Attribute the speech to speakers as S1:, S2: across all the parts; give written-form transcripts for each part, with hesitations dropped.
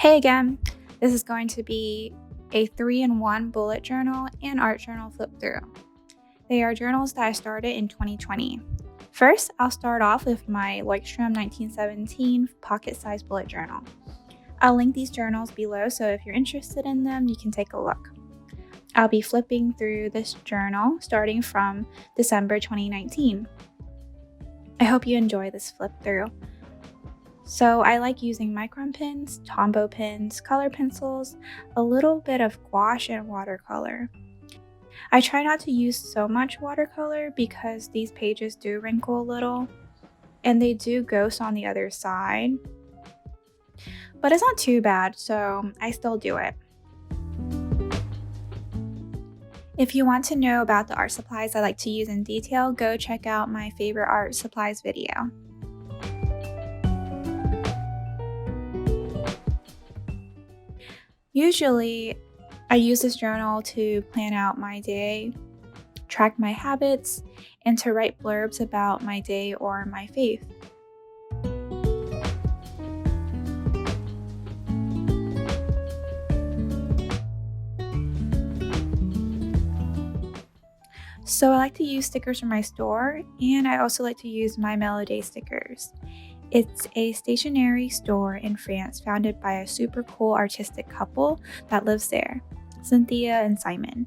S1: Hey again, this is going to be a 3-in-1 bullet journal and art journal flip through. They are journals that I started in 2020. First, I'll start off with my Leuchtturm 1917 pocket-sized bullet journal. I'll link these journals below, so if you're interested in them, you can take a look. I'll be flipping through this journal starting from December 2019. I hope you enjoy this flip through. So I like using micron pens, Tombow pens, color pencils, a little bit of gouache and watercolor. I try not to use so much watercolor because these pages do wrinkle a little and they do ghost on the other side. But it's not too bad, so I still do it. If you want to know about the art supplies I like to use in detail, go check out my favorite art supplies video. Usually, I use this journal to plan out my day, track my habits, and to write blurbs about my day or my faith. So I like to use stickers from my store, and I also like to use My Mellow Days stickers. It's a stationery store in France founded by a super cool artistic couple that lives there, Cynthia and Simon.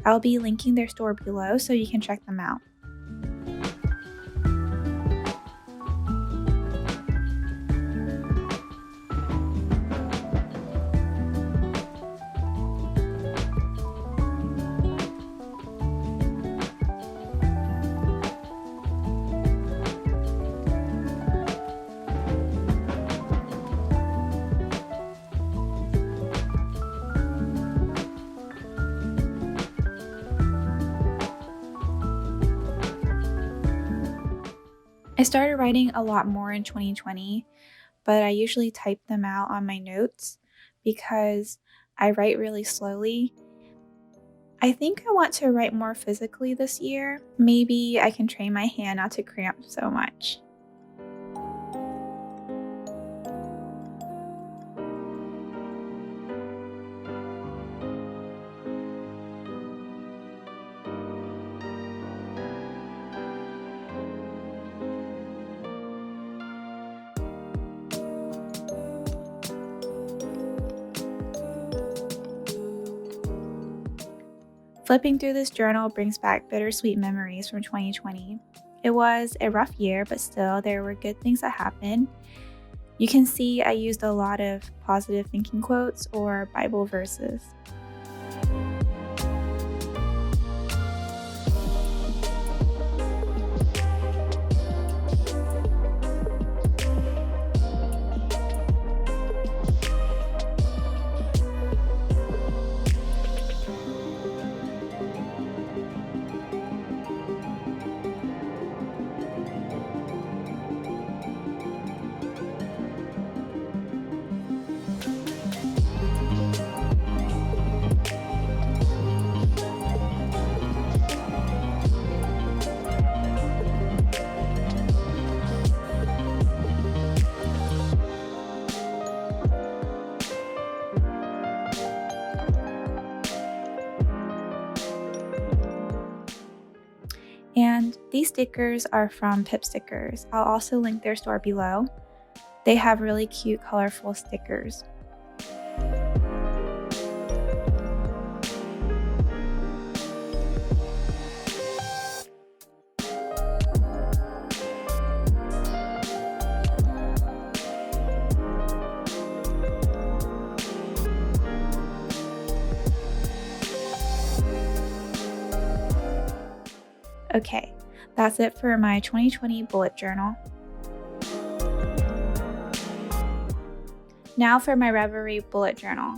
S1: I'll be linking their store below so you can check them out. I started writing a lot more in 2020, but I usually type them out on my notes because I write really slowly. I think I want to write more physically this year. Maybe I can train my hand not to cramp so much. Flipping through this journal brings back bittersweet memories from 2020. It was a rough year, but still, there were good things that happened. You can see I used a lot of positive thinking quotes or Bible verses. And these stickers are from Pip Stickers. I'll also link their store below. They have really cute, colorful stickers. Okay, that's it for my 2020 bullet journal. Now for my Reverie bullet journal.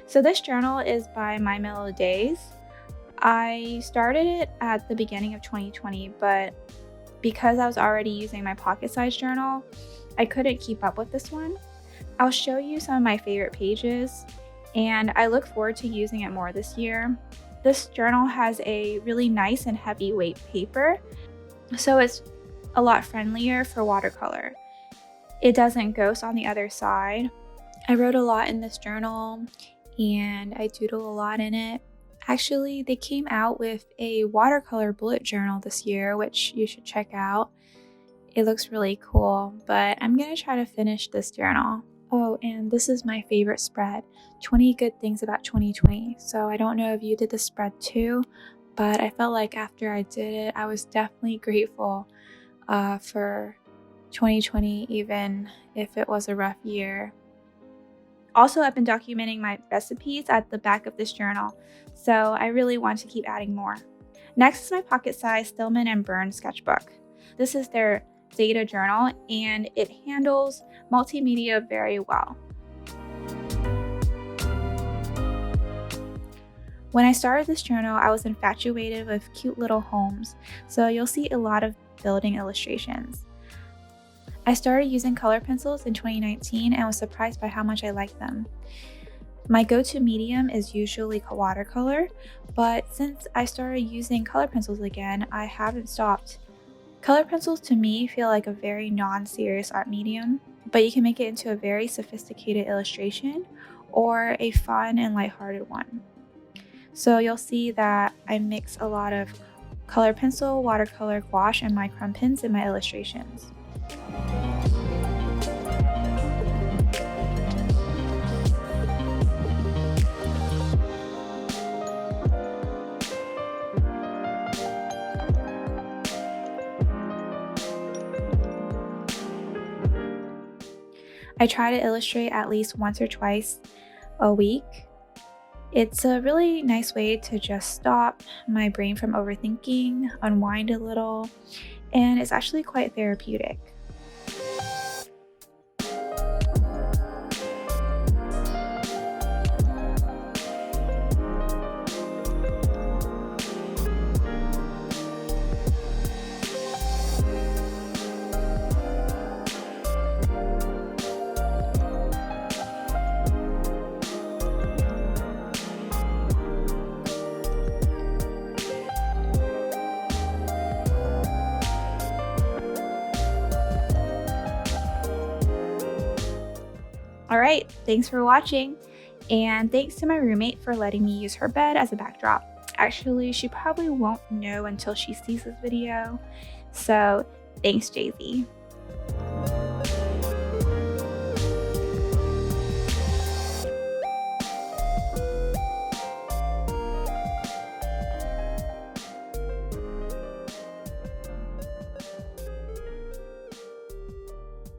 S1: So this journal is by My Mellow Days. I started it at the beginning of 2020, but because I was already using my pocket-sized journal, I couldn't keep up with this one. I'll show you some of my favorite pages, and I look forward to using it more this year. This journal has a really nice and heavyweight paper, so it's a lot friendlier for watercolor. It doesn't ghost on the other side. I wrote a lot in this journal and I doodle a lot in it. Actually, they came out with a watercolor bullet journal this year, which you should check out. It looks really cool, but I'm gonna try to finish this journal. Oh, and this is my favorite spread, 20 good things about 2020. So I don't know if you did the spread too, but I felt like after I did it, I was definitely grateful for 2020, even if it was a rough year. Also, I've been documenting my recipes at the back of this journal, so I really want to keep adding more. Next is my pocket-sized Stillman and Birn sketchbook. This is their Zeta journal, and it handles multimedia very well. When I started this journal, I was infatuated with cute little homes, so you'll see a lot of building illustrations. I started using color pencils in 2019 and was surprised by how much I like them. My go-to medium is usually watercolor, but since I started using color pencils again, I haven't stopped. Color pencils to me feel like a very non-serious art medium, but you can make it into a very sophisticated illustration or a fun and lighthearted one. So you'll see that I mix a lot of color pencil, watercolor, gouache, and micron pens in my illustrations. I try to illustrate at least once or twice a week. It's a really nice way to just stop my brain from overthinking, unwind a little, and it's actually quite therapeutic. Alright, thanks for watching, and thanks to my roommate for letting me use her bed as a backdrop. Actually, she probably won't know until she sees this video, so thanks, Jay-Z.